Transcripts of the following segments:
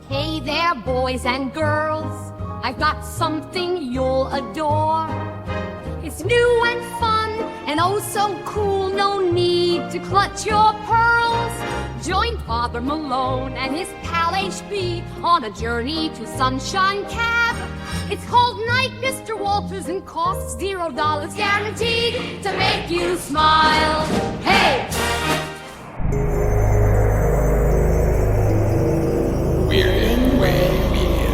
Hey there, boys and girls, I've got something you'll adore. It's new and fun and oh so cool, no need to clutch your pearls. Join Father Malone and his pal HB on a journey to Sunshine Cab. It's called Night, Mr. Walters, and costs $0 guaranteed to make you smile. Hey! We're in Way Media.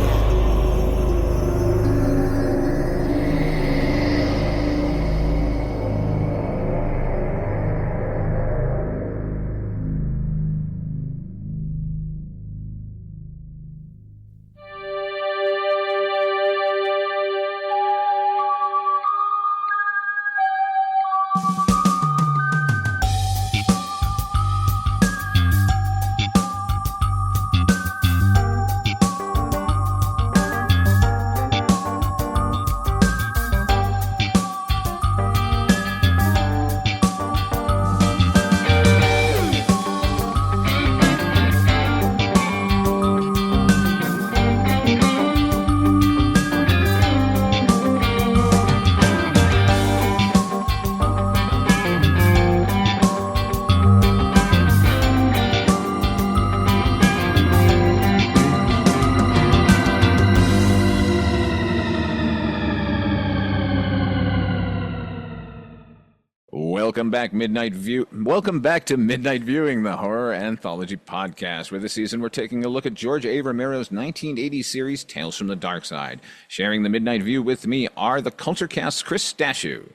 Welcome back to Midnight Viewing, the horror anthology podcast, where this season we're taking a look at George A. Romero's 1980 series Tales from the Darkside. Sharing the Midnight View with me are the CultureCast's Chris Stachiw.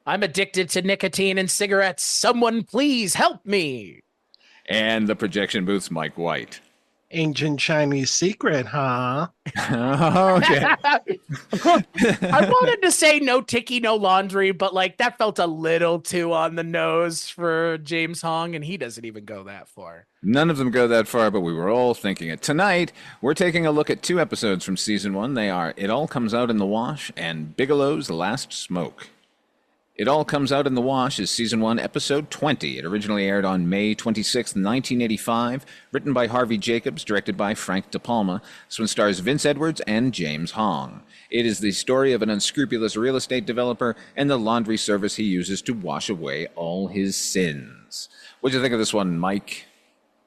I'm addicted to nicotine and cigarettes. Someone please help me. And the Projection Booth's Mike White. Ancient Chinese secret, huh? Okay. I wanted to say no ticky, no laundry, but like that felt a little too on the nose for James Hong, and he doesn't even go that far. None of them go that far, but we were all thinking it. Tonight, we're taking a look at two episodes from season one. They are It All Comes Out in the Wash and Bigelow's Last Smoke. It All Comes Out in the Wash is Season 1, Episode 20. It originally aired on May 26, 1985, written by Harvey Jacobs, directed by Frank De Palma. This one stars Vince Edwards and James Hong. It is the story of an unscrupulous real estate developer and the laundry service he uses to wash away all his sins. What do you think of this one, Mike?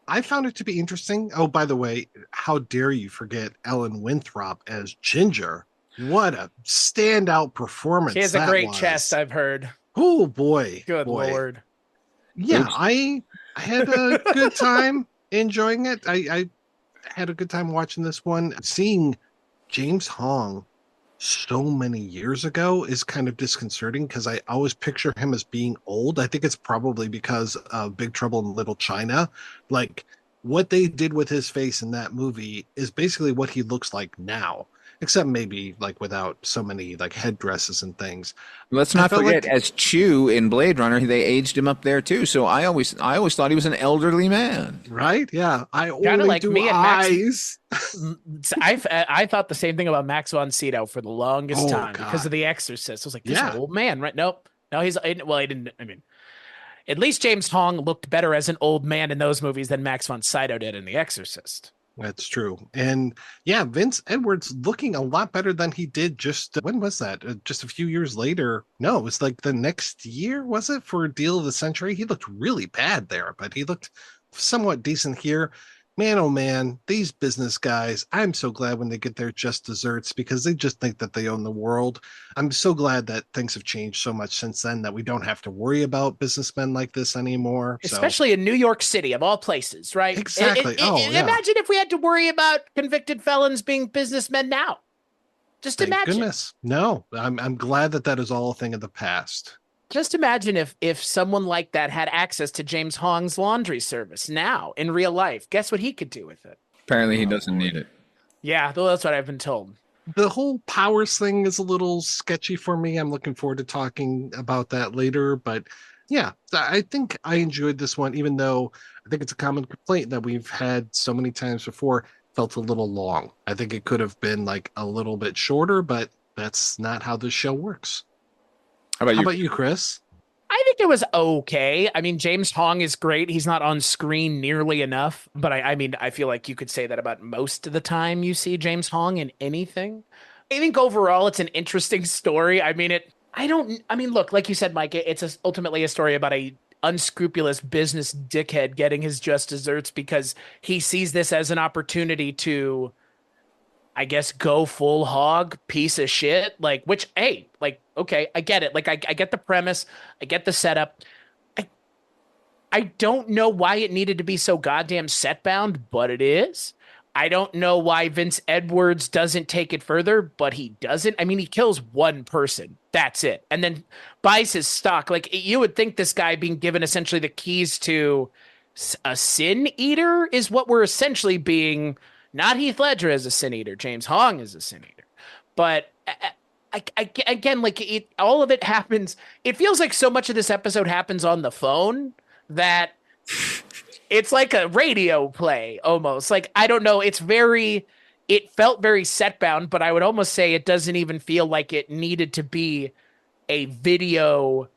I found it to be interesting. Oh, by the way, how dare you forget Ellen Winthrop as Ginger? What a standout performance. She has a great chest, I've heard. Oh, boy. Good boy. Lord. Yeah, Oops. I had a good time enjoying it. I had a good time watching this one. Seeing James Hong so many years ago is kind of disconcerting because I always picture him as being old. I think it's probably because of Big Trouble in Little China. Like, what they did with his face in that movie is basically what he looks like now. Except maybe like without so many like headdresses and things. Let's not forget, as Chew in Blade Runner, they aged him up there too. So I always thought he was an elderly man. Right? Yeah. I Kind of only like do me and eyes. I thought the same thing about Max von Sydow for the longest Oh, time God. because of The Exorcist. I was like, this is Yeah. an old man, right? Nope. No, he didn't. I mean, at least James Hong looked better as an old man in those movies than Max von Sydow did in The Exorcist. That's true. And yeah, Vince Edwards looking a lot better than he did just, when was that? Just a few years later. No, it was like the next year, was it, for Deal of the Century? He looked really bad there, but he looked somewhat decent here. Man, oh man, these business guys, I'm so glad when they get their just desserts because they just think that they own the world. I'm so glad that things have changed so much since then that we don't have to worry about businessmen like this anymore. Especially in New York City, of all places, right? Exactly. Yeah. Imagine if we had to worry about convicted felons being businessmen now. Just Thank imagine. goodness. No, I'm glad that is all a thing of the past. Just imagine if someone like that had access to James Hong's laundry service now in real life. Guess what he could do with it? Apparently he doesn't need it. Yeah, that's what I've been told. The whole powers thing is a little sketchy for me. I'm looking forward to talking about that later. But yeah, I think I enjoyed this one, even though I think it's a common complaint that we've had so many times before. Felt a little long. I think it could have been like a little bit shorter, but that's not how this show works. How about you, Chris? I think it was okay. I mean, James Hong is great. He's not on screen nearly enough, but I mean, I feel like you could say that about most of the time you see James Hong in anything. I think overall it's an interesting story. I mean, look, like you said, Mike, ultimately a story about a unscrupulous business dickhead getting his just desserts because he sees this as an opportunity to, I guess, go full hog piece of shit. Like, which, hey, like, okay, I get it. Like, I get the premise, I get the setup. I don't know why it needed to be so goddamn set bound, but it is. I don't know why Vince Edwards doesn't take it further, but he doesn't. I mean, he kills one person. That's it. And then buys his stock. Like, you would think this guy being given essentially the keys to a sin eater is what we're essentially being. Not Heath Ledger as a sin eater. James Hong as a sin eater. But again, like all of it happens. It feels like so much of this episode happens on the phone that it's like a radio play almost. Like, I don't know. It felt very set bound, but I would almost say it doesn't even feel like it needed to be a video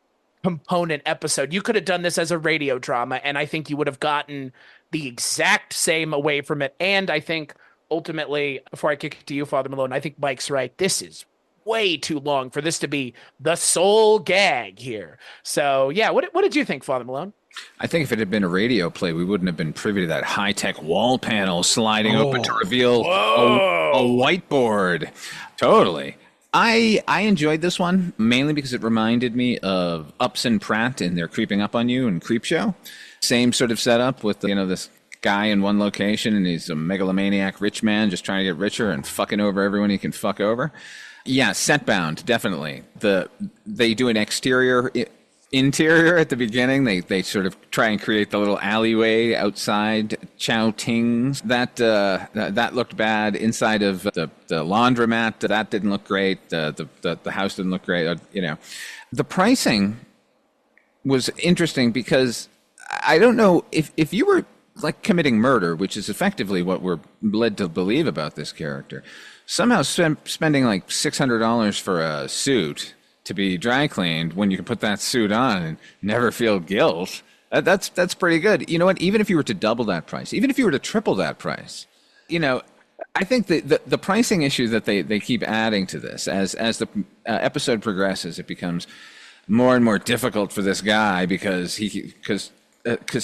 component episode. You could have done this as a radio drama, and I think you would have gotten the exact same away from it. And I think ultimately, before I kick it to you, Father Malone, I think Mike's right. This is way too long for this to be the sole gag here. So yeah, what did you think, Father Malone? I think if it had been a radio play, we wouldn't have been privy to that high-tech wall panel sliding open to reveal a whiteboard. Totally. I enjoyed this one mainly because it reminded me of Upson Pratt in They're Creeping Up on You and Creepshow. Same sort of setup with, this guy in one location, and he's a megalomaniac rich man just trying to get richer and fucking over everyone he can fuck over. Yeah, set bound, definitely. They do an interior at the beginning. They sort of try and create the little alleyway outside Chow Ting's. That looked bad. Inside of the laundromat, that didn't look great. The house didn't look great. The pricing was interesting because I don't know if you were like committing murder, which is effectively what we're led to believe about this character. Somehow spending like $600 for a suit to be dry cleaned when you can put that suit on and never feel guilt. That's pretty good. You know what? Even if you were to double that price, even if you were to triple that price, I think the pricing issue that they keep adding to this as the episode progresses, it becomes more and more difficult for this guy because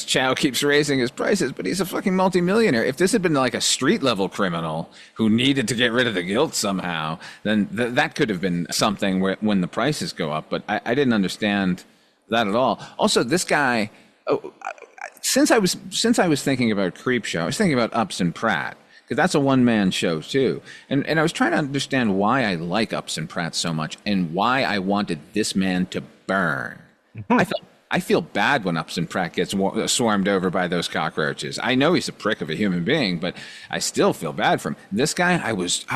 Chow keeps raising his prices, but he's a fucking multimillionaire. If this had been like a street level criminal who needed to get rid of the guilt somehow, then that could have been something when the prices go up. But I didn't understand that at all. Also, this guy, since I was thinking about Creepshow, I was thinking about Upson Pratt, because that's a one-man show too. And I was trying to understand why I like Upson Pratt so much and why I wanted this man to burn. I feel bad when Upson Pratt gets swarmed over by those cockroaches. I know he's a prick of a human being, but I still feel bad for him. This guy, I was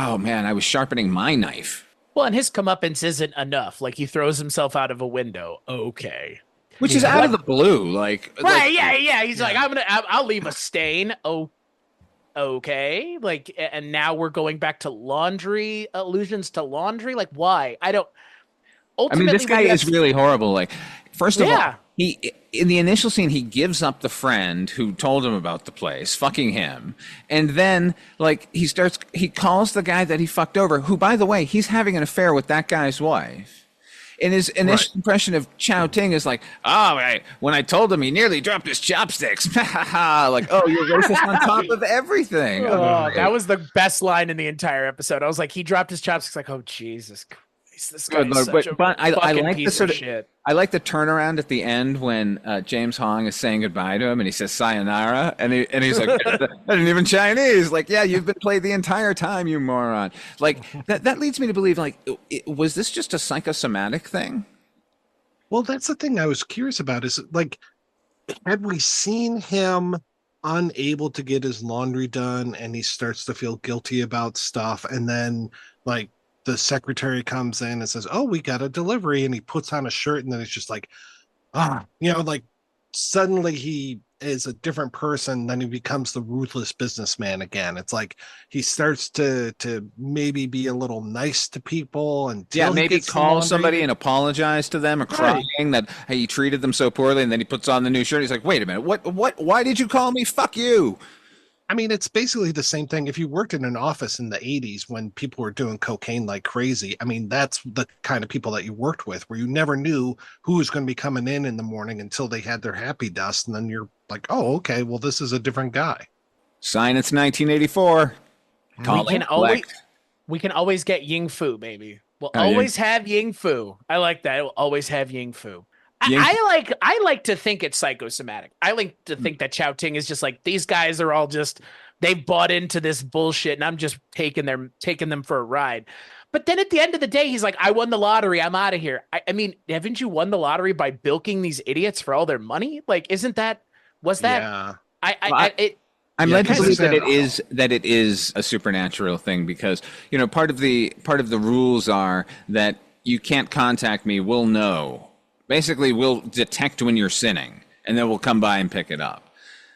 sharpening my knife. Well, and his comeuppance isn't enough. Like, he throws himself out of a window. Okay. Which is out of the blue. Yeah. He's like, I'll leave a stain. Oh, okay. Like, and now we're going back to laundry, allusions to laundry. Like, why? Ultimately, this guy is really horrible. Like, first of all, in the initial scene, he gives up the friend who told him about the place, fucking him. And then, like, he calls the guy that he fucked over, who, by the way, he's having an affair with that guy's wife. And his initial impression of Chow Ting is like, when I told him, he nearly dropped his chopsticks. Like, oh, you're racist on top of everything. That was the best line in the entire episode. I was like, he dropped his chopsticks. Like, oh, Jesus Christ. This guy is such a fucking piece of shit. I like the turnaround at the end when James Hong is saying goodbye to him and he says sayonara and he's like, I didn't even Chinese. Like, yeah, you've been played the entire time, you moron. Like, that leads me to believe, like, was this just a psychosomatic thing? Well, that's the thing I was curious about is, like, had we seen him unable to get his laundry done and he starts to feel guilty about stuff, and then, like, the secretary comes in and says, oh, we got a delivery, and he puts on a shirt, and then it's just like, like, suddenly he is a different person, then he becomes the ruthless businessman again. It's like he starts to maybe be a little nice to people until he maybe gets the call laundry. somebody and apologize to them, or Right. crying that hey, he treated them so poorly, and then he puts on the new shirt. He's like, "Wait a minute, what? Why did you call me? Fuck you!" I mean, it's basically the same thing. If you worked in an office in the 80s when people were doing cocaine like crazy, I mean, that's the kind of people that you worked with, where you never knew who was going to be coming in the morning until they had their happy dust. And then you're like, oh, okay, well, this is a different guy. Sign it's 1984. Call We can it always collect. we can always get Ying Fu, baby. We'll Oh, yeah. always have Ying Fu. I like that. We'll always have Ying Fu. Ying- I like to think it's psychosomatic. I like to think that Chao Ting is just like, these guys are all just, they bought into this bullshit and I'm just taking them for a ride. But then at the end of the day, he's like, I won the lottery. I'm out of here. I mean, haven't you won the lottery by bilking these idiots for all their money? Like, was that, Yeah. I'm Yeah, led to because believe it's that it is a supernatural thing, because part of the rules are that you can't contact me. We'll know. Basically, we'll detect when you're sinning, and then we'll come by and pick it up.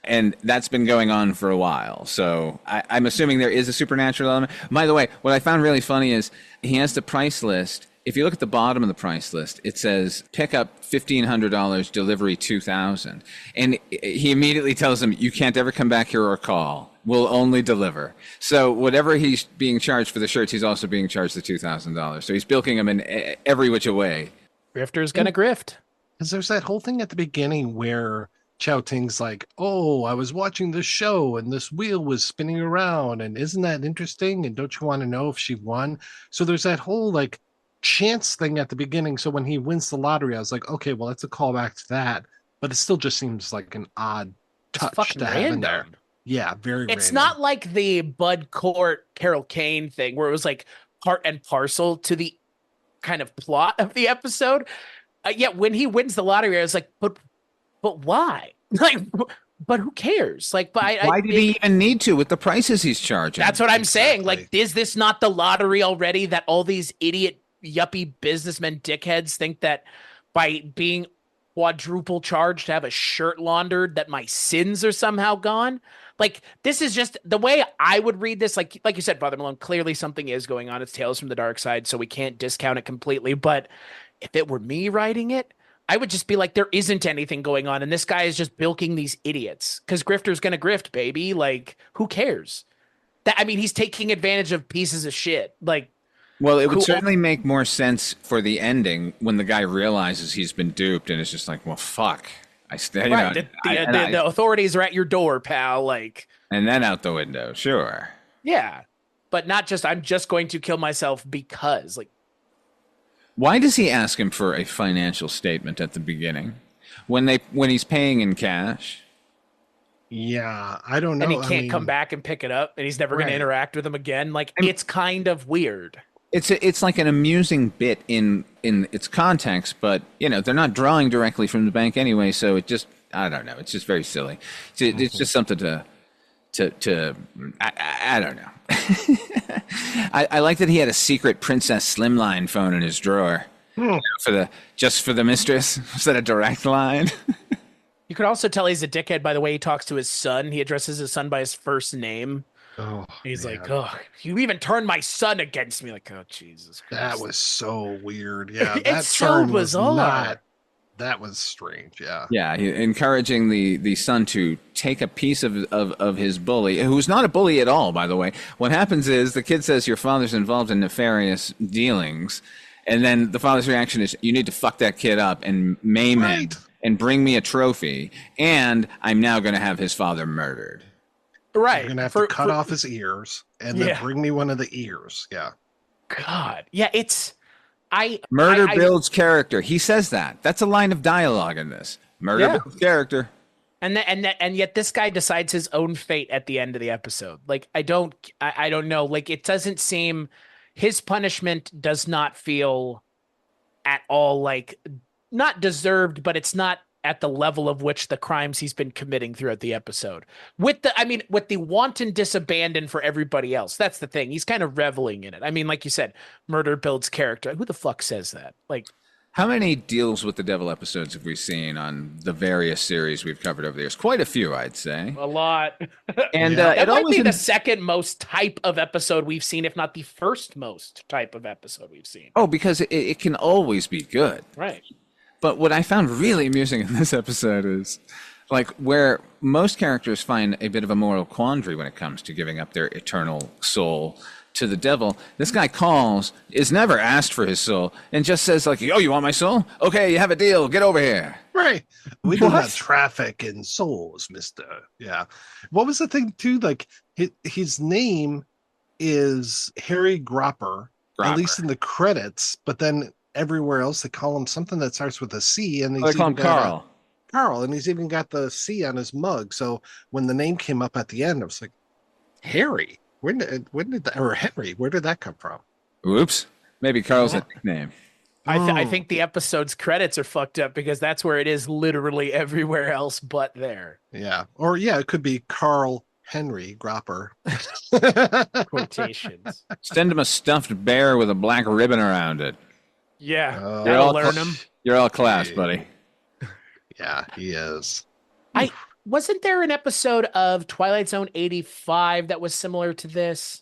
And that's been going on for a while. So I'm assuming there is a supernatural element. By the way, what I found really funny is he has the price list. If you look at the bottom of the price list, it says pick up $1,500, delivery $2,000. And he immediately tells him, you can't ever come back here or call. We'll only deliver. So whatever he's being charged for the shirts, he's also being charged the $2,000. So he's bilking him in every which way. Grifter's gonna grift. Because there's that whole thing at the beginning where Chao Ting's like, oh, I was watching this show and this wheel was spinning around. And isn't that interesting? And don't you want to know if she won? So there's that whole like chance thing at the beginning. So when he wins the lottery, I was like, okay, well, that's a callback to that. But it still just seems like an odd touch fucking to have in there. random. Yeah, very It's random. not like the Bud Court Carol Kane thing where it was like part and parcel to the kind of plot of the episode. Yet when he wins the lottery, I was like, but why? Like, but who cares? Like, but Why did he even need to with the prices he's charging? That's what I'm saying. Exactly. Like, is this not the lottery already that all these idiot yuppie businessmen dickheads think that by being quadruple charged to have a shirt laundered that my sins are somehow gone? Like, this is just the way I would read this. Like you said, Father Malone, clearly something is going on. It's Tales from the Dark Side, so we can't discount it completely. But if it were me writing it, I would just be like, there isn't anything going on, and this guy is just bilking these idiots because grifter's gonna grift, baby. Like, who cares? He's taking advantage of pieces of shit. Like, well, it would Cool. certainly make more sense for the ending when the guy realizes he's been duped and it's just like, well, fuck. right? The authorities are at your door, pal. Like, and then out the window, sure. yeah, but not just I'm just going to kill myself because, like, Why does he ask him for a financial statement at the beginning when he's paying in cash? Yeah, I don't know. and he can't come back and pick it up, and he's never going Right. to interact with him again. Like, it's kind of weird. It's like an amusing bit in its context, but they're not drawing directly from the bank anyway, so it just, I don't know, it's just very silly. It's just something to I don't know. I like that he had a secret Princess Slimline phone in his drawer for the mistress. Was that a direct line? You could also tell he's a dickhead by the way he talks to his son. He addresses his son by his first name. Oh, He's man. like, oh, you even turned my son against me. Like, oh, Jesus Christ. That was so weird. Yeah, It's that so turn was bizarre. not. That was strange. Yeah. Yeah, encouraging the son to take a piece of his bully, who's not a bully at all, by the way. What happens is the kid says, your father's involved in nefarious dealings. And then the father's reaction is, you need to fuck that kid up and maim him Right. and bring me a trophy. And I'm now going to have his father murdered. Right. You're gonna have to cut off his ears and then Yeah. bring me one of the ears. Yeah. God. Yeah, it's Murder I- builds character. He says that. That's a line of dialogue in this. Murder Yeah. builds character. and yet this guy decides his own fate at the end of the episode. Like, I don't know. Like, it doesn't seem, his punishment does not feel at all like not deserved, but it's not at the level of which the crimes he's been committing throughout the episode. With the wanton disabandon for everybody else. That's the thing. He's kind of reveling in it. I mean, like you said, murder builds character. Who the fuck says that? Like, How many Deals with the Devil episodes have we seen on the various series we've covered over the years? Quite a few, I'd say. A lot. And Yeah. That it might always be the second most type of episode we've seen, if not the first most type of episode we've seen. Oh, because it can always be good. Right. But what I found really amusing in this episode is like where most characters find a bit of a moral quandary when it comes to giving up their eternal soul to the devil. This guy calls, is never asked for his soul, and just says like, "Oh, you want my soul? Okay, you have a deal. Get over here." Right. We do not traffic in souls, mister. Yeah. What was the thing too? Like his name is Harry Gropper, at least in the credits, but then everywhere else they call him something that starts with a C, and They call him Carl. Carl, and he's even got the C on his mug. So when the name came up at the end, I was like, Harry. When did that, or Henry? Where did that come from? Oops. Maybe Carl's a nickname. I think the episode's credits are fucked up because that's where it is literally everywhere else but there. Yeah. Or yeah, it could be Carl Henry Gropper. Quotations. Send him a stuffed bear with a black ribbon around it. Yeah. Oh. That'll learn him. You're all class, buddy. Yeah, he is. Wasn't there an episode of Twilight Zone 85 that was similar to this?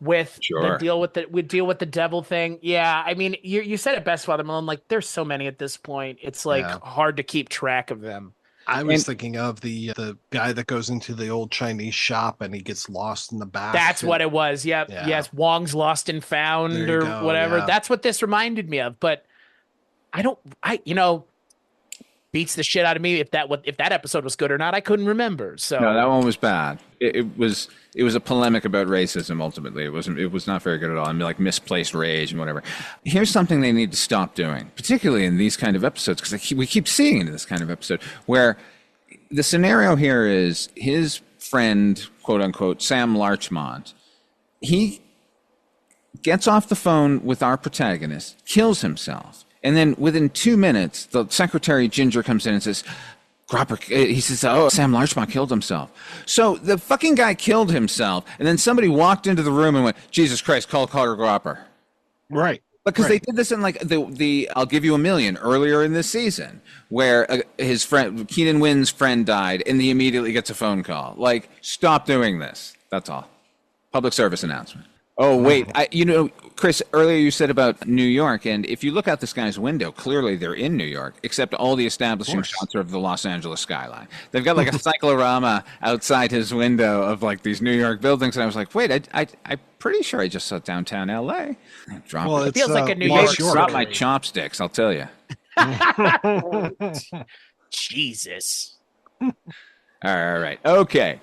With the deal with the devil thing? Yeah, I mean, you said it best, Father Malone. Like, there's so many at this point. It's like hard to keep track of them. I was thinking of the guy that goes into the old Chinese shop and he gets lost in the back. That's what it was. Yep. Yeah. Yes, Wong's Lost and Found or whatever. Yeah. That's what this reminded me of. But beats the shit out of me if that episode was good or not. I couldn't remember. So No, that one was bad. It was a polemic about racism. Ultimately, it was not very good at all. I mean, like misplaced rage and whatever. Here's something they need to stop doing, particularly in these kind of episodes, because we keep seeing it in this kind of episode where the scenario here is his friend, quote unquote, Sam Larchmont. He gets off the phone with our protagonist, kills himself. And then within 2 minutes, the secretary Ginger comes in and says, Gropper, he says, "Oh, Sam Larchmont killed himself." So the fucking guy killed himself, and then somebody walked into the room and went, "Jesus Christ, call Carter Gropper." Right. Because they did this in like the I'll Give You a Million earlier in this season, where his friend, Keenan Wynn's friend died, and he immediately gets a phone call. Like, stop doing this. That's all. Public service announcement. Oh, wait. Chris, earlier you said about New York, and if you look out this guy's window, clearly they're in New York, except all the establishing shots are of the Los Angeles skyline. They've got like a cyclorama outside his window of like these New York buildings, and I was like, wait, I'm pretty sure I just saw downtown L.A. It feels like a New York. York. Drop my chopsticks, I'll tell you. Jesus. All right. Okay.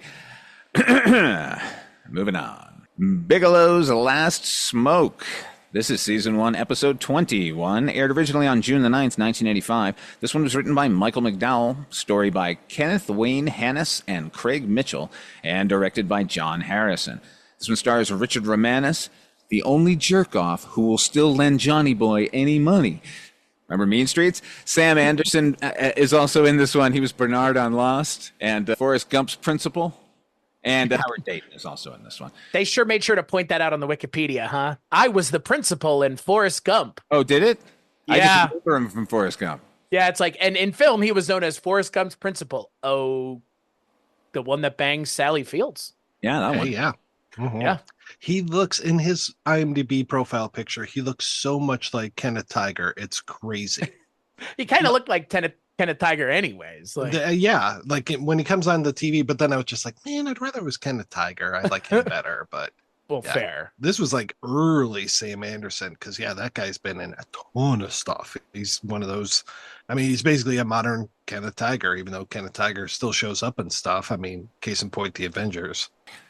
Moving on. Bigelow's Last Smoke. This is season 1, episode 21, aired originally on June the 9th, 1985. This one was written by Michael McDowell, story by Kenneth Wayne Hannes and Craig Mitchell, and directed by John Harrison. This one stars Richard Romanus, the only jerk-off who will still lend Johnny Boy any money. Remember Mean Streets? Sam Anderson is also in this one. He was Bernard on Lost, and Forrest Gump's principal. And Howard Dayton is also in this one. They sure made sure to point that out on the Wikipedia, huh? I was the principal in Forrest Gump. Oh, did it? Yeah. I just remember him from Forrest Gump. Yeah, it's like, and in film, he was known as Forrest Gump's principal. Oh, the one that bangs Sally Fields. Yeah, that one. Yeah. Mm-hmm. Yeah. He looks, in his IMDb profile picture, he looks so much like Kenneth Tiger. It's crazy. He kind of looked like Kenneth Tiger anyways. Like, yeah, like when he comes on the TV, but then I was just like, man, I'd rather it was Kenneth Tiger. I like him better, but well, yeah. fair. This was like early Sam Anderson, because that guy's been in a ton of stuff. He's one of those, I mean, he's basically a modern Kenneth Tiger, even though Kenneth Tiger still shows up and stuff. I mean, case in point, the Avengers.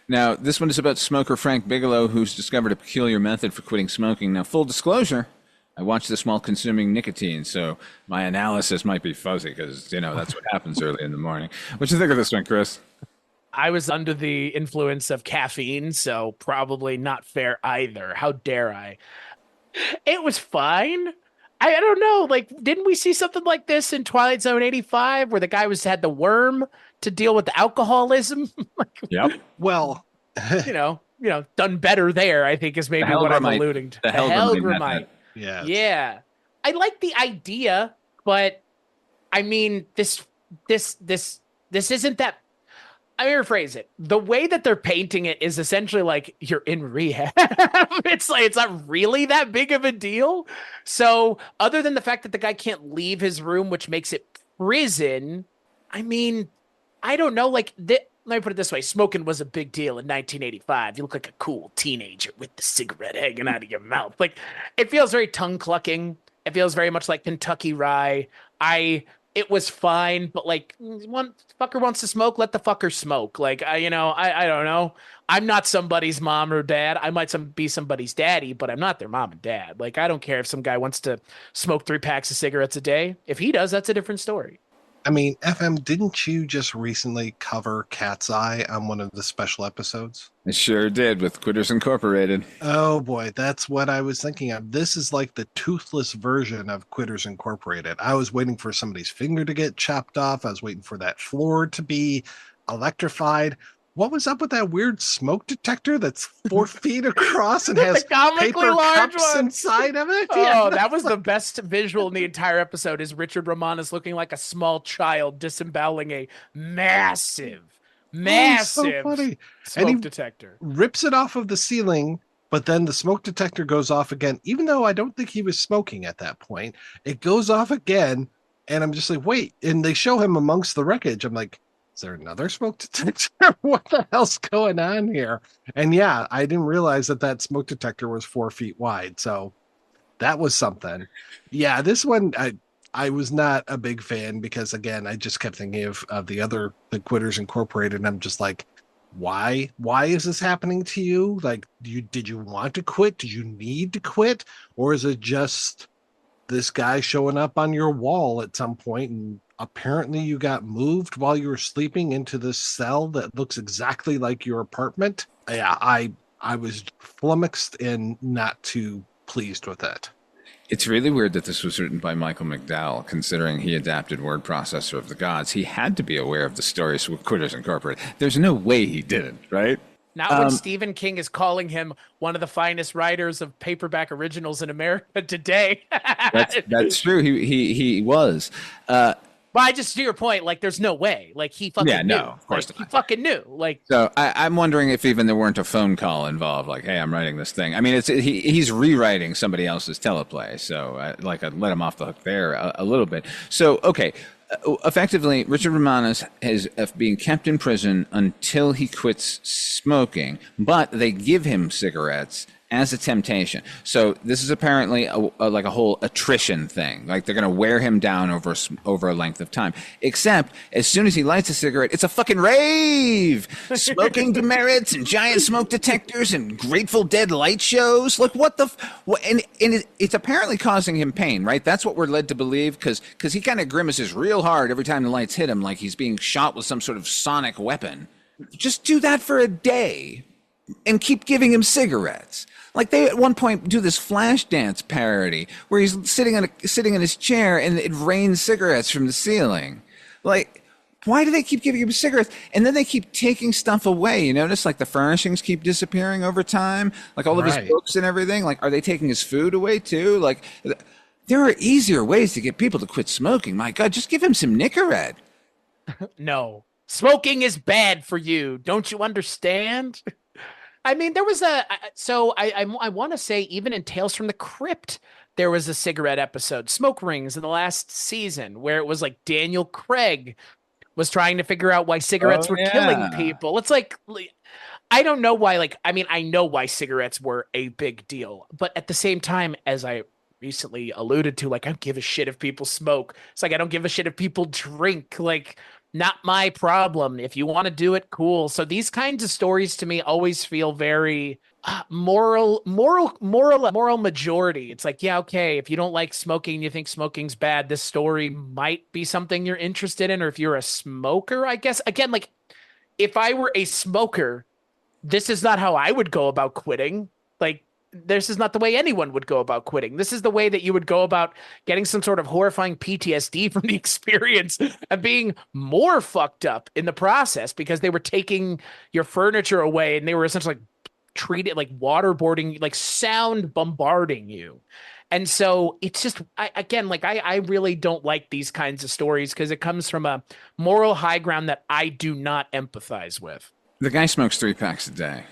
Now, this one is about smoker Frank Bigelow, who's discovered a peculiar method for quitting smoking. Now, full disclosure, I watched this while consuming nicotine, so my analysis might be fuzzy because, that's what happens early in the morning. What you think of this one, Chris? I was under the influence of caffeine, so probably not fair either. How dare I? It was fine. I don't know. Like, didn't we see something like this in Twilight Zone 85 where the guy had the worm to deal with the alcoholism? Yep. Well, done better there, I think is maybe what I'm alluding to. The Helgramite. Yeah. I like the idea, but I mean, this isn't that. I rephrase it. The way that they're painting it is essentially like you're in rehab. It's like it's not really that big of a deal. So, other than the fact that the guy can't leave his room, which makes it prison, I mean, I don't know. Like, let me put it this way: smoking was a big deal in 1985. You look like a cool teenager with the cigarette hanging out of your mouth. Like, it feels very tongue clucking. It feels very much like Kentucky Rye. It was fine, but like one fucker wants to smoke, let the fucker smoke. Like I don't know. I'm not somebody's mom or dad. I might be somebody's daddy, but I'm not their mom and dad. Like I don't care if some guy wants to smoke 3 packs of cigarettes a day. If he does, that's a different story. I mean, FM, didn't you just recently cover Cat's Eye on one of the special episodes? I sure did with Quitters Incorporated. Oh boy, that's what I was thinking of. This is like the toothless version of Quitters Incorporated. I was waiting for somebody's finger to get chopped off. I was waiting for that floor to be electrified. What was up with that weird smoke detector that's 4 feet across and has paper cups inside of it? Oh, that was the best visual in the entire episode is Richard Romanus looking like a small child disemboweling a massive smoke detector. Rips it off of the ceiling, but then the smoke detector goes off again. Even though I don't think he was smoking at that point, it goes off again. And I'm just like, wait. And they show him amongst the wreckage. I'm like, is there another smoke detector? What the hell's going on here? And yeah, I didn't realize that smoke detector was 4 feet wide. So that was something. Yeah, this one, I was not a big fan because, again, I just kept thinking of the Quitters Incorporated. And I'm just like, why is this happening to you? Like, did you want to quit? Did you need to quit? Or is it just this guy showing up on your wall at some point and apparently you got moved while you were sleeping into this cell that looks exactly like your apartment? Yeah, I was flummoxed and not too pleased with it. It's really weird that this was written by Michael McDowell, considering he adapted Word Processor of the Gods. He had to be aware of the stories with Quitters Incorporated. There's no way he didn't, right? Not when Stephen King is calling him one of the finest writers of paperback originals in America today. That's true. He was. But I just, to your point, like, there's no way. Like, he fucking knew. Of course like, he fucking knew. Like, so I'm wondering if even there weren't a phone call involved. Like, hey, I'm writing this thing. I mean, he's rewriting somebody else's teleplay. So I let him off the hook there a little bit. So, okay. Effectively, Richard Romanus is being kept in prison until he quits smoking, but they give him cigarettes as a temptation. So this is apparently like a whole attrition thing. Like they're going to wear him down over a length of time. Except as soon as he lights a cigarette, it's a fucking rave. Smoking demerits and giant smoke detectors and Grateful Dead light shows. Like what the and it's apparently causing him pain, right? That's what we're led to believe because he kind of grimaces real hard every time the lights hit him, like he's being shot with some sort of sonic weapon. Just do that for a day and keep giving him cigarettes. Like they at one point do this flash dance parody where he's sitting in his chair and it rains cigarettes from the ceiling. Like, why do they keep giving him cigarettes? And then they keep taking stuff away. You notice like the furnishings keep disappearing over time, like all of his books and everything. Like, are they taking his food away too? Like, there are easier ways to get people to quit smoking. My God, just give him some Nicorette. No, smoking is bad for you. Don't you understand? I mean, there was I want to say even in Tales from the Crypt, there was a cigarette episode, Smoke Rings, in the last season where it was like Daniel Craig was trying to figure out why cigarettes were killing people. It's like, I don't know why, like, I mean, I know why cigarettes were a big deal, but at the same time, as I recently alluded to, like, I don't give a shit if people smoke. It's like, I don't give a shit if people drink. Like, not my problem. If you want to do it, cool. So these kinds of stories to me always feel very moral majority. It's like, yeah, okay, if you don't like smoking, you think smoking's bad, this story might be something you're interested in. Or if you're a smoker, I guess, again, like if I were a smoker, this is not how I would go about quitting. Like, this is not the way anyone would go about quitting. This is the way that you would go about getting some sort of horrifying PTSD from the experience and being more fucked up in the process because they were taking your furniture away and they were essentially like treated like waterboarding, like sound bombarding you. And so it's just, I really don't like these kinds of stories because it comes from a moral high ground that I do not empathize with. The guy smokes 3 packs a day.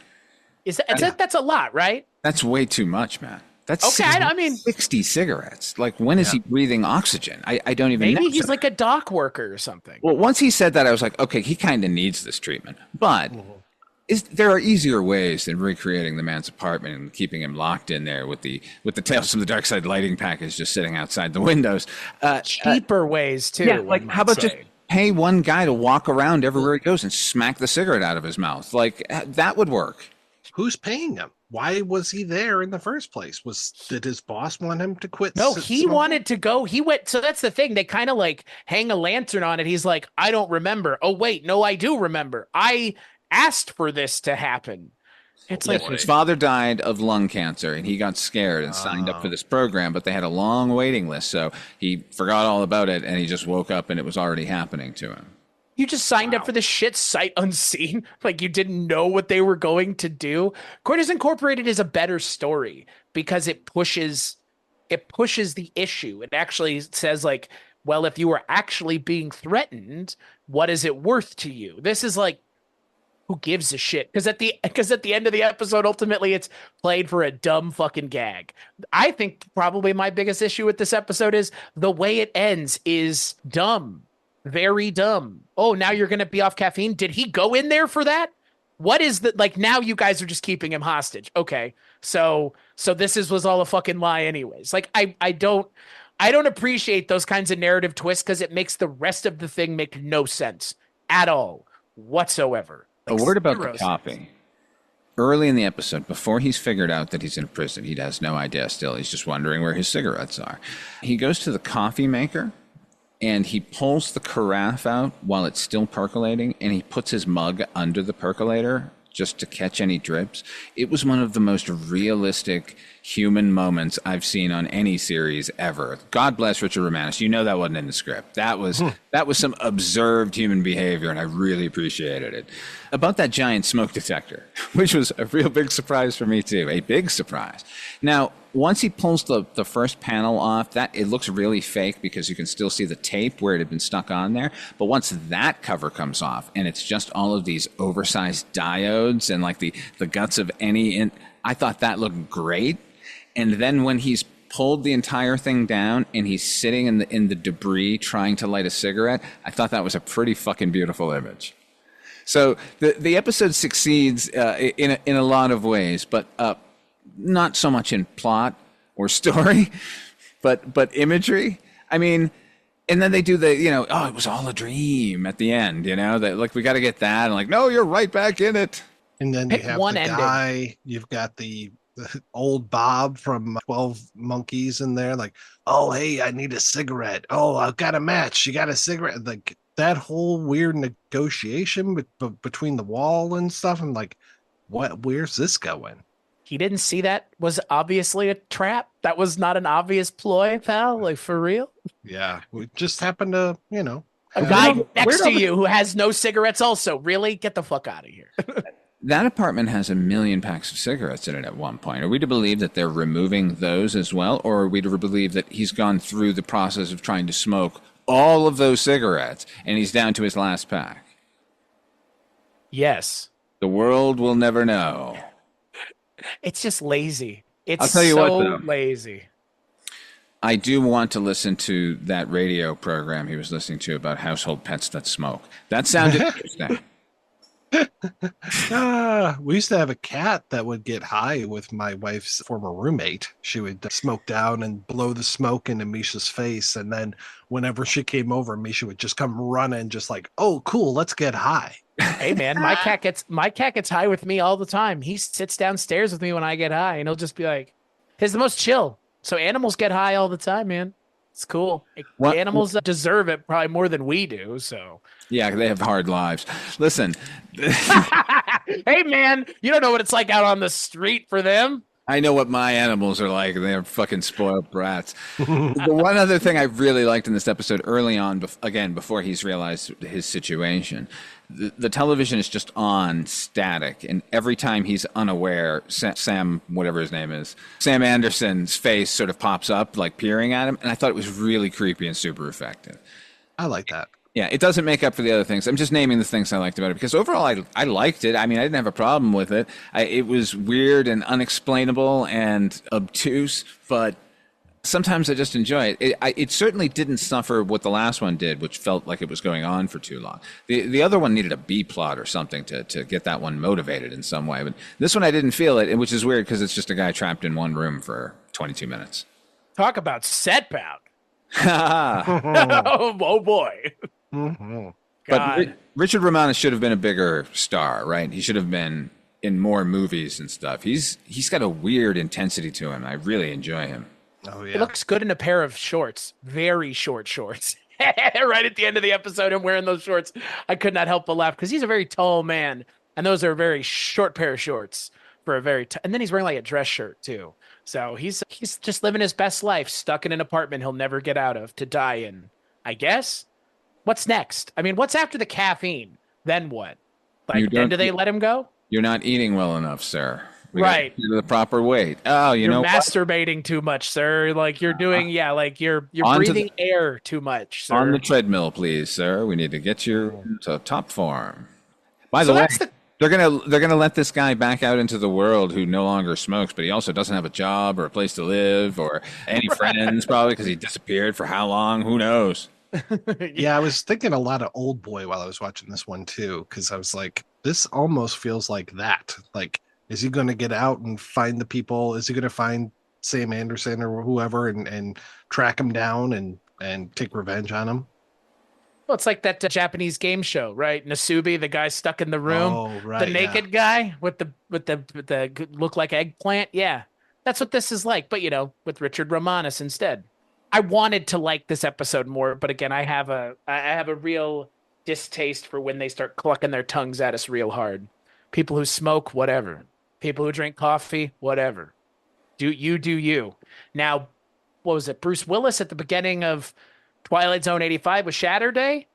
That's a lot, right? That's way too much, man. That's okay. I mean, 60 cigarettes. Like, when is he breathing oxygen? I don't even know. Maybe he's like a dock worker or something. Well, once he said that, I was like, okay, he kind of needs this treatment. But there are easier ways than recreating the man's apartment and keeping him locked in there with the Tales from the Darkside lighting package just sitting outside the windows. Cheaper ways, too. Yeah, like, how about just pay one guy to walk around everywhere he goes and smack the cigarette out of his mouth? Like, that would work. Who's paying him? Why was he there in the first place? Did his boss want him to quit? No, he wanted to go. He went. So that's the thing. They kind of like hang a lantern on it. He's like, I don't remember. Oh, wait. No, I do remember. I asked for this to happen. It's like his father died of lung cancer and he got scared and signed up for this program, but they had a long waiting list. So he forgot all about it and he just woke up and it was already happening to him. You just signed up for this shit sight unseen. Like you didn't know what they were going to do. Quarters Incorporated is a better story because it pushes the issue. It actually says like, well, if you were actually being threatened, what is it worth to you? This is like, who gives a shit? Because at the end of the episode, ultimately, it's played for a dumb fucking gag. I think probably my biggest issue with this episode is the way it ends is dumb. Very dumb. Oh, now you're going to be off caffeine. Did he go in there for that? What is the, like, now you guys are just keeping him hostage. Okay. So was all a fucking lie anyways. Like, I don't appreciate those kinds of narrative twists because it makes the rest of the thing make no sense at all whatsoever. Like, a word about the coffee. Early in the episode, before he's figured out that he's in prison, he has no idea still. He's just wondering where his cigarettes are. He goes to the coffee maker and he pulls the carafe out while it's still percolating, and he puts his mug under the percolator just to catch any drips. It was one of the most realistic human moments I've seen on any series ever. God bless Richard Romanus. You know that wasn't in the script. That was some observed human behavior, and I really appreciated it. About that giant smoke detector, which was a real big surprise for me too, a big surprise. Now, once he pulls the first panel off, that it looks really fake because you can still see the tape where it had been stuck on there. But once that cover comes off and it's just all of these oversized diodes and like the guts of any, I thought that looked great. And then when he's pulled the entire thing down and he's sitting in the debris trying to light a cigarette, I thought that was a pretty fucking beautiful image. So the episode succeeds in a lot of ways, but not so much in plot or story, but imagery. I mean, and then they do it was all a dream at the end, that like, we got to get that. And like, no, you're right back in it. And then you have the guy, you've got the old Bob from 12 Monkeys in there. Like, oh, hey, I need a cigarette. Oh, I've got a match. You got a cigarette? Like that whole weird negotiation between the wall and stuff. I'm like, where's this going? He didn't see that was obviously a trap. That was not an obvious ploy, pal. Like, for real? Yeah. We just happened to, a guy next to you who has no cigarettes also. Really? Get the fuck out of here. That apartment has 1 million packs of cigarettes in it at one point. Are we to believe that they're removing those as well? Or are we to believe that he's gone through the process of trying to smoke all of those cigarettes and he's down to his last pack? Yes. The world will never know. It's just lazy. I'll tell you what, though, lazy. I do want to listen to that radio program he was listening to about household pets that smoke. That sounded interesting. We used to have a cat that would get high with my wife's former roommate. She would smoke down and blow the smoke into Misha's face. And then whenever she came over, Misha would just come running, just like, oh, cool, let's get high. Hey man, my cat gets high with me all the time. He sits downstairs with me when I get high, and he'll just be like, he's the most chill. So animals get high all the time, man. It's cool. Animals deserve it probably more than we do. So yeah, they have hard lives. Listen, hey man, you don't know what it's like out on the street for them. I know what my animals are like. They're fucking spoiled brats. The one other thing I really liked in this episode early on, again, before he's realized his situation, the television is just on static. And every time he's unaware, Sam, whatever his name is, Sam Anderson's face sort of pops up, like peering at him. And I thought it was really creepy and super effective. I like that. Yeah, it doesn't make up for the other things. I'm just naming the things I liked about it because overall I liked it. I mean, I didn't have a problem with it. It was weird and unexplainable and obtuse, but sometimes I just enjoy it. It certainly didn't suffer what the last one did, which felt like it was going on for too long. The other one needed a B plot or something to get that one motivated in some way. But this one I didn't feel it, which is weird because it's just a guy trapped in one room for 22 minutes. Talk about setbound. Oh boy. Mm-hmm. But Richard Romanus should have been a bigger star, right? He should have been in more movies and stuff. He's got a weird intensity to him. I really enjoy him. Oh yeah. He looks good in a pair of shorts, very short shorts. Right at the end of the episode, I'm wearing those shorts. I could not help but laugh because he's a very tall man, and those are a very short pair of shorts for a very. And then he's wearing like a dress shirt too. So he's just living his best life, stuck in an apartment he'll never get out of to die in. I guess. What's next? I mean, what's after the caffeine? Then what? Like, then do they let him go? You're not eating well enough, sir. We right. To the proper weight. Oh, you're masturbating too much, sir. Like you're doing, like you're breathing air too much, sir. On the treadmill, please, sir. We need to get you to top form. By the way, they're gonna let this guy back out into the world who no longer smokes, but he also doesn't have a job or a place to live or any friends, probably because he disappeared for how long? Who knows? Yeah, I was thinking a lot of Old Boy while I was watching this one too, because I was like, this almost feels like that. Like, is he going to get out and find the people? Is he going to find Sam Anderson or whoever and track him down and take revenge on him? Well, it's like that Japanese game show, right? Nasubi, the guy stuck in the room, the naked guy with the look like eggplant. Yeah, that's what this is like, but with Richard Romanus instead. I wanted to like this episode more, but again, I have a real distaste for when they start clucking their tongues at us real hard. People who smoke, whatever. People who drink coffee, whatever. Do you. Now, what was it? Bruce Willis at the beginning of Twilight Zone 85 with Shatter Day?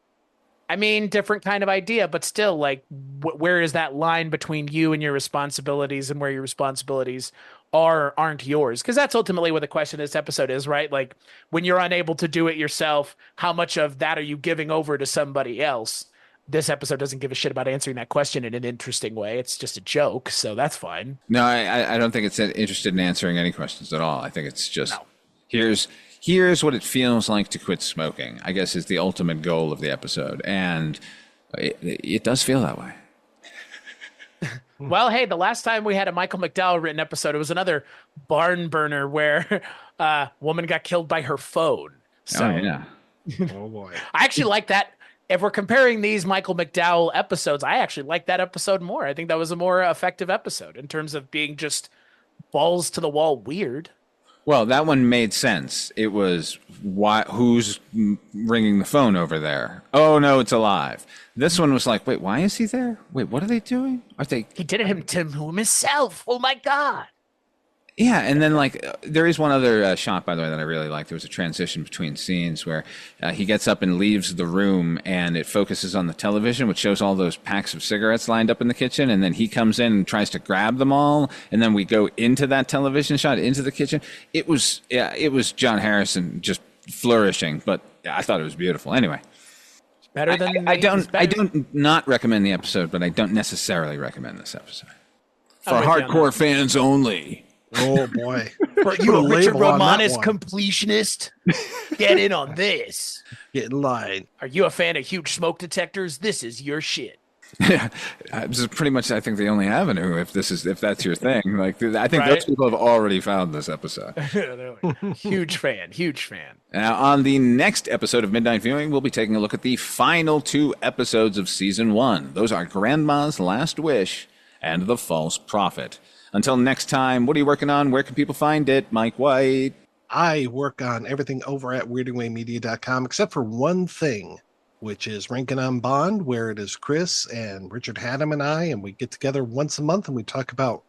I mean, different kind of idea, but still, like, where is that line between you and your responsibilities and where your responsibilities aren't yours? Because that's ultimately what the question of this episode is, right? Like, when you're unable to do it yourself, how much of that are you giving over to somebody else? This episode doesn't give a shit about answering that question in an interesting way. It's just a joke, so that's fine. No, I don't think it's interested in answering any questions at all. I think it's just here's what it feels like to quit smoking, I guess, is the ultimate goal of the episode. And it does feel that way. Well, hey, the last time we had a Michael McDowell written episode, it was another barn burner where a woman got killed by her phone. So, oh, yeah. Oh, boy. I actually like that. If we're comparing these Michael McDowell episodes, I actually like that episode more. I think that was a more effective episode in terms of being just balls to the wall weird. Well, that one made sense. It was who's ringing the phone over there? Oh, no, it's alive. This one was like, wait, why is he there? Wait, what are they doing? He did it to himself. Oh, my God. Yeah, and then there is one other shot, by the way, that I really liked. There was a transition between scenes where he gets up and leaves the room, and it focuses on the television, which shows all those packs of cigarettes lined up in the kitchen, and then he comes in and tries to grab them all, and then we go into that television shot, into the kitchen. It was John Harrison just flourishing, but I thought it was beautiful. Anyway, better than I don't not recommend the episode, but I don't necessarily recommend this episode for hardcore fans only. Oh boy! For you, a Richard Romanus completionist, get in on this. Get in line. Are you a fan of huge smoke detectors? This is your shit. Yeah, this is pretty much, I think, the only avenue. If that's your thing, I think those people have already found this episode. Huge fan. Now, on the next episode of Midnight Viewing, we'll be taking a look at the final 2 episodes of season 1. Those are Grandma's Last Wish and The False Prophet. Until next time, what are you working on? Where can people find it? Mike White. I work on everything over at weirdandwaymedia.com except for one thing, which is Rankin on Bond, where it is Chris and Richard Haddam and I, and we get together once a month and we talk about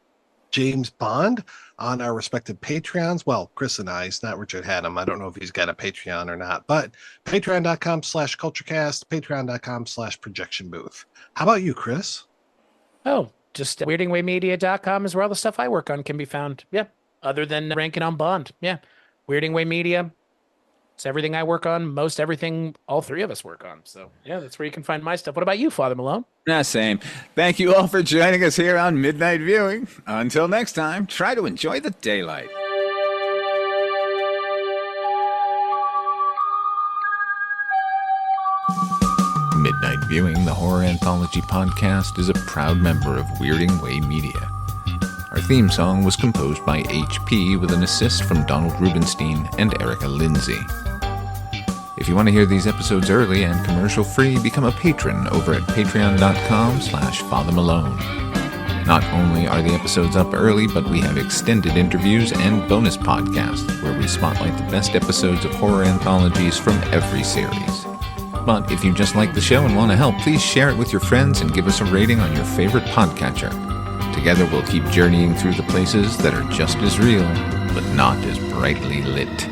James Bond on our respective Patreons. Well, Chris and I's, not Richard Haddam. I don't know if he's got a Patreon or not, but patreon.com/culturecast, patreon.com/projection booth. How about you, Chris? Oh, just weirdingwaymedia.com is where all the stuff I work on can be found. Yeah. Other than ranking on Bond. Yeah. Weirding Way Media. It's everything I work on, most everything all three of us work on. So, yeah, that's where you can find my stuff. What about you, Father Malone? Same. Thank you all for joining us here on Midnight Viewing. Until next time, try to enjoy the daylight. Midnight Viewing, the horror anthology podcast, is a proud member of Weirding Way Media. Our theme song was composed by HP with an assist from Donald Rubenstein and Erica Lindsay. If you want to hear these episodes early and commercial-free, become a patron over at patreon.com/Father Malone. Not only are the episodes up early, but we have extended interviews and bonus podcasts where we spotlight the best episodes of horror anthologies from every series. But if you just like the show and want to help, please share it with your friends and give us a rating on your favorite podcatcher. Together we'll keep journeying through the places that are just as real, but not as brightly lit.